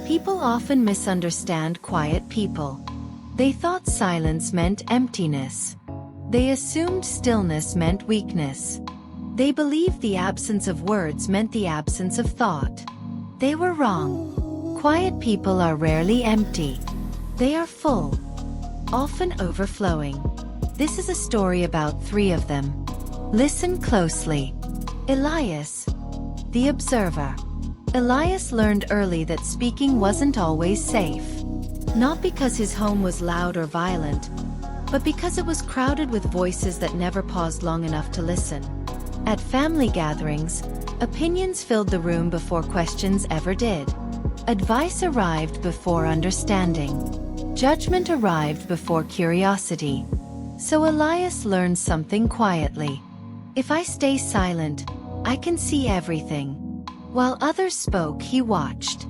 People often misunderstand quiet people. They thought silence meant emptiness. They assumed stillness meant weakness. They believed the absence of words meant the absence of thought. They were wrong. Quiet people are rarely empty. They are full, often overflowing. This is a story about 3 of them. Listen closely. Elias, the observer. Elias learned early that speaking wasn't always safe. Not because his home was loud or violent, but because it was crowded with voices that never paused long enough to listen. At family gatherings, opinions filled the room before questions ever did. Advice arrived before understanding. Judgment arrived before curiosity. So Elias learned something quietly. If I stay silent, I can see everything. While others spoke, he watched.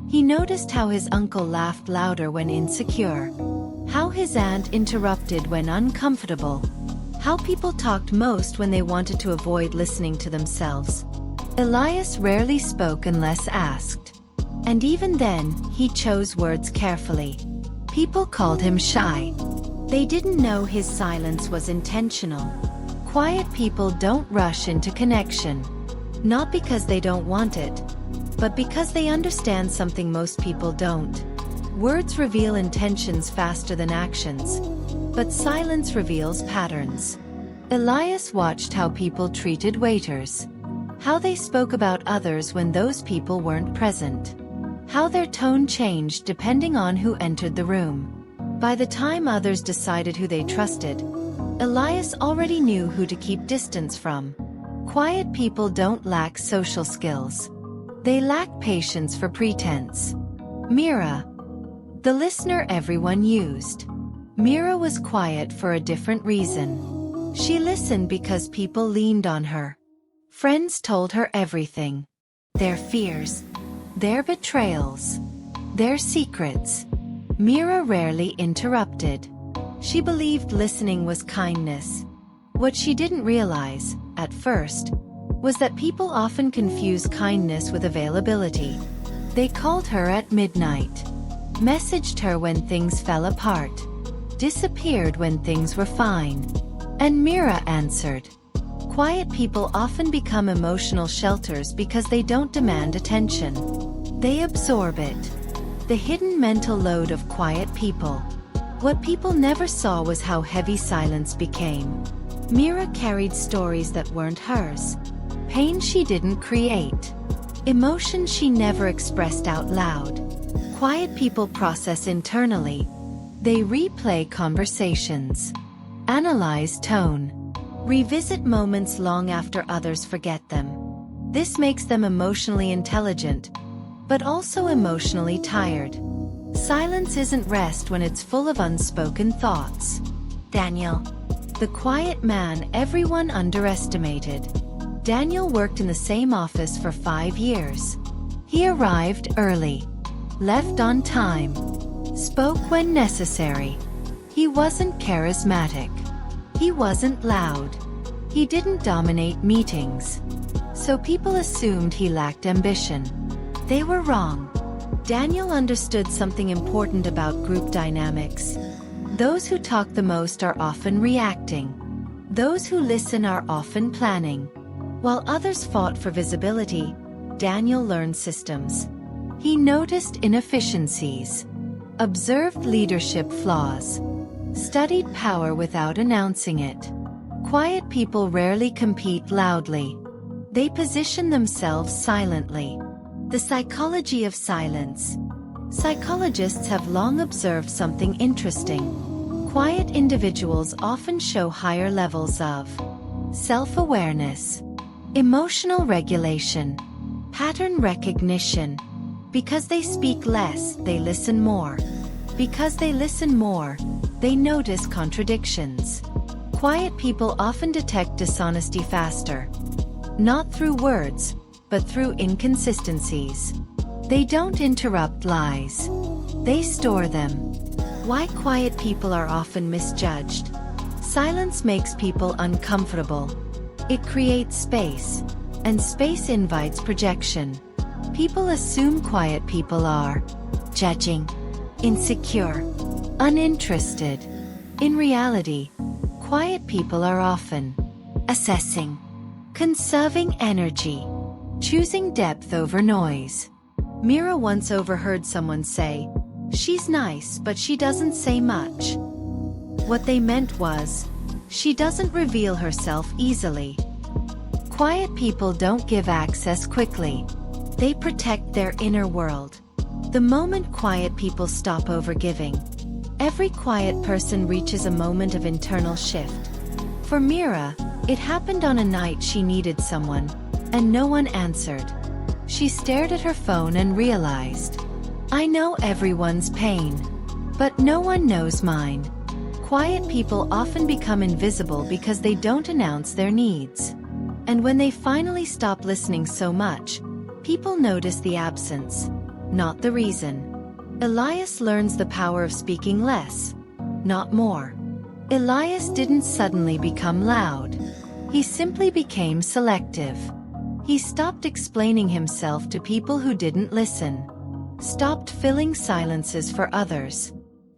He noticed how his uncle laughed louder when insecure. How his aunt interrupted when uncomfortable. How people talked most when they wanted to avoid listening to themselves. Elias rarely spoke unless asked. And even then, he chose words carefully. People called him shy. They didn't know his silence was intentional. Quiet people don't rush into connection. Not because they don't want it, but because they understand something most people don't. Words reveal intentions faster than actions, but silence reveals patterns. Elias watched how people treated waiters. How they spoke about others when those people weren't present. How their tone changed depending on who entered the room. By the time others decided who they trusted, Elias already knew who to keep distance from. Quiet people don't lack social skills. They lack patience for pretense. Mira, the listener everyone used. Mira was quiet for a different reason. She listened because people leaned on her. Friends told her everything. Their fears, their betrayals, their secrets. Mira rarely interrupted. She believed listening was kindness. What she didn't realize, at first, was that people often confuse kindness with availability. They called her at midnight, messaged her when things fell apart, disappeared when things were fine. And Mira answered. Quiet people often become emotional shelters because they don't demand attention. They absorb it. The hidden mental load of quiet people. What people never saw was how heavy silence became. Mira carried stories that weren't hers. Pain she didn't create. Emotions she never expressed out loud. Quiet people process internally. They replay conversations. Analyze tone. Revisit moments long after others forget them. This makes them emotionally intelligent, but also emotionally tired. Silence isn't rest when it's full of unspoken thoughts. Daniel, the quiet man everyone underestimated. Daniel worked in the same office for 5 years. He arrived early, left on time, spoke when necessary. He wasn't charismatic. He wasn't loud. He didn't dominate meetings. So people assumed he lacked ambition. They were wrong. Daniel understood something important about group dynamics. Those who talk the most are often reacting. Those who listen are often planning. While others fought for visibility, Daniel learned systems. He noticed inefficiencies, observed leadership flaws, studied power without announcing it. Quiet people rarely compete loudly. They position themselves silently. The psychology of silence. Psychologists have long observed something interesting. Quiet individuals often show higher levels of self-awareness, emotional regulation, pattern recognition. Because they speak less, they listen more. Because they listen more, they notice contradictions. Quiet people often detect dishonesty faster. Not through words, but through inconsistencies. They don't interrupt lies. They store them. Why quiet people are often misjudged. Silence makes people uncomfortable. It creates space, and space invites projection. People assume quiet people are judging, insecure, uninterested. In reality, quiet people are often assessing, conserving energy, choosing depth over noise. Mira once overheard someone say, "She's nice, but she doesn't say much." What they meant was, she doesn't reveal herself easily. Quiet people don't give access quickly. They protect their inner world. The moment quiet people stop overgiving, every quiet person reaches a moment of internal shift. For Mira, it happened on a night she needed someone, and no one answered. She stared at her phone and realized, "I know everyone's pain, but no one knows mine." Quiet people often become invisible because they don't announce their needs. And when they finally stop listening so much, people notice the absence, not the reason. Elias learns the power of speaking less, not more. Elias didn't suddenly become loud. He simply became selective. He stopped explaining himself to people who didn't listen, stopped filling silences for others,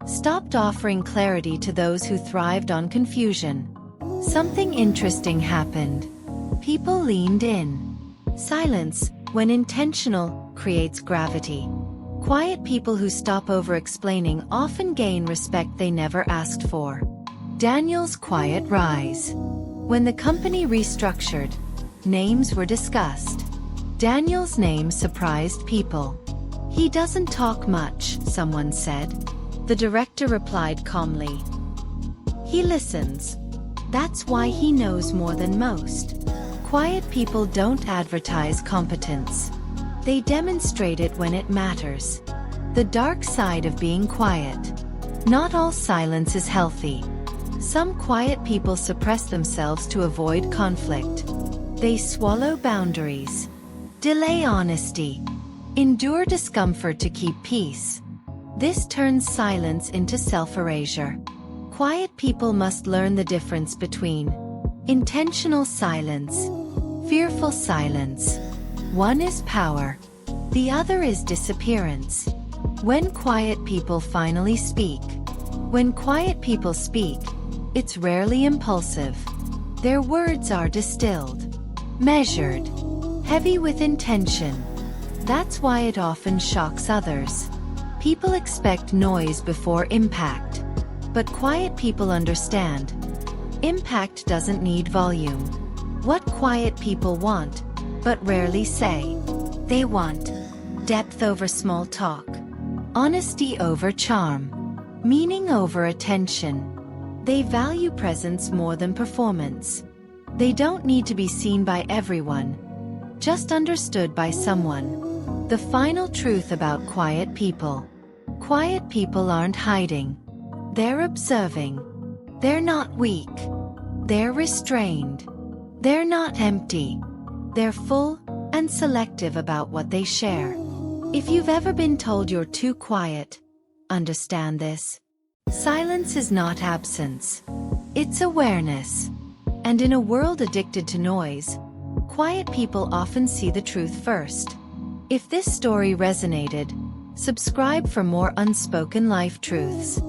stopped offering clarity to those who thrived on confusion. Something interesting happened. People leaned in. Silence, when intentional, creates gravity. Quiet people who stop over-explaining often gain respect they never asked for. Daniel's quiet rise. When the company restructured, names were discussed. Daniel's name surprised people. "He doesn't talk much," someone said. The director replied calmly, "He listens. That's why he knows more than most." Quiet people don't advertise competence. They demonstrate it when it matters. The dark side of being quiet. Not all silence is healthy. Some quiet people suppress themselves to avoid conflict. They swallow boundaries, delay honesty, endure discomfort to keep peace. This turns silence into self-erasure. Quiet people must learn the difference between intentional silence, fearful silence. One is power, the other is disappearance. When quiet people finally speak. When quiet people speak, it's rarely impulsive. Their words are distilled, measured, heavy with intention. That's why it often shocks others. People expect noise before impact. But quiet people understand. Impact doesn't need volume. What quiet people want, but rarely say. They want depth over small talk, honesty over charm, meaning over attention. They value presence more than performance. They don't need to be seen by everyone, just understood by someone. The final truth about quiet people. Quiet people aren't hiding. They're observing. They're not weak. They're restrained. They're not empty. They're full and selective about what they share. If you've ever been told you're too quiet, understand this. Silence is not absence. It's awareness. And in a world addicted to noise, quiet people often see the truth first. If this story resonated, subscribe for more unspoken life truths.